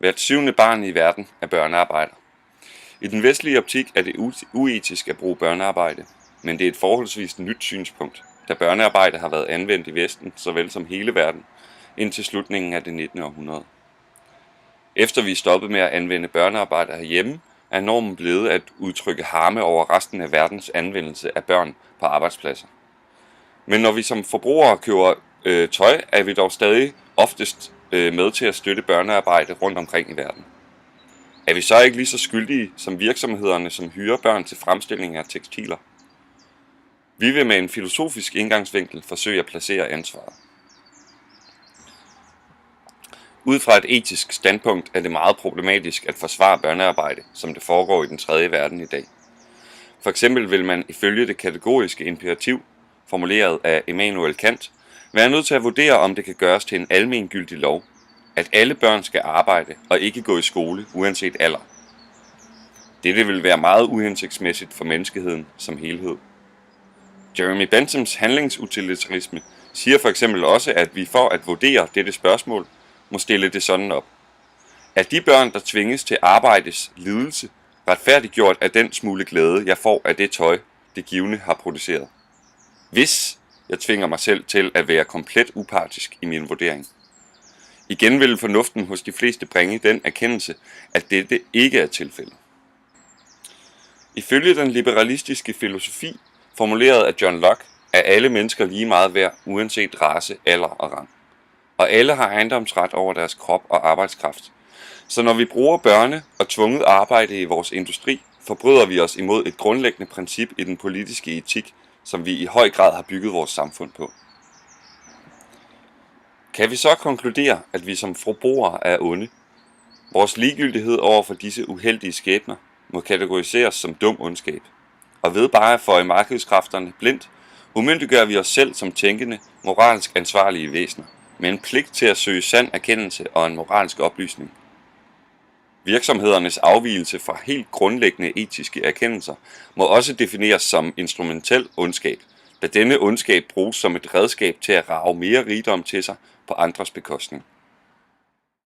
Hvert 7. barn i verden er børnearbejder. I den vestlige optik er det uetisk at bruge børnearbejde, men det er et forholdsvis nyt synspunkt, da børnearbejde har været anvendt i Vesten såvel som hele verden indtil slutningen af det 19. århundrede. Efter vi er stoppet med at anvende børnearbejde herhjemme, er normen blevet at udtrykke harme over resten af verdens anvendelse af børn på arbejdspladser. Men når vi som forbrugere køber tøj, er vi dog stadig oftest med til at støtte børnearbejde rundt omkring i verden. Er vi så ikke lige så skyldige som virksomhederne, som hyrer børn til fremstilling af tekstiler? Vi vil med en filosofisk indgangsvinkel forsøge at placere ansvaret. Ud fra et etisk standpunkt er det meget problematisk at forsvare børnearbejde, som det foregår i den tredje verden i dag. For eksempel vil man ifølge det kategoriske imperativ, formuleret af Immanuel Kant, være nødt til at vurdere, om det kan gøres til en almengyldig lov, at alle børn skal arbejde og ikke gå i skole uanset alder. Dette vil være meget uhensigtsmæssigt for menneskeheden som helhed. Jeremy Benthams handlingsutilitarisme siger for eksempel også, at vi for at vurdere dette spørgsmål må stille det sådan op. Er de børn, der tvinges til arbejdes lidelse, retfærdiggjort af den smule glæde, jeg får af det tøj, det givne har produceret? Hvis jeg tvinger mig selv til at være komplet upartisk i min vurdering. Igen vil fornuften hos de fleste bringe den erkendelse, at dette ikke er tilfældet. Ifølge den liberalistiske filosofi, formuleret af John Locke, er alle mennesker lige meget værd, uanset race, alder og rang. Og alle har ejendomsret over deres krop og arbejdskraft. Så når vi bruger børne- og tvunget arbejde i vores industri, forbryder vi os imod et grundlæggende princip i den politiske etik, som vi i høj grad har bygget vores samfund på. Kan vi så konkludere, at vi som forbrugere er onde? Vores ligegyldighed over for disse uheldige skæbner må kategoriseres som dum ondskab. Og ved bare at føje markedskræfterne blindt, umyndiggør vi os selv som tænkende, moralsk ansvarlige væsener, med en pligt til at søge sand erkendelse og en moralsk oplysning. Virksomhedernes afvigelse fra helt grundlæggende etiske erkendelser må også defineres som instrumentel ondskab, da denne ondskab bruges som et redskab til at rage mere rigdom til sig på andres bekostning.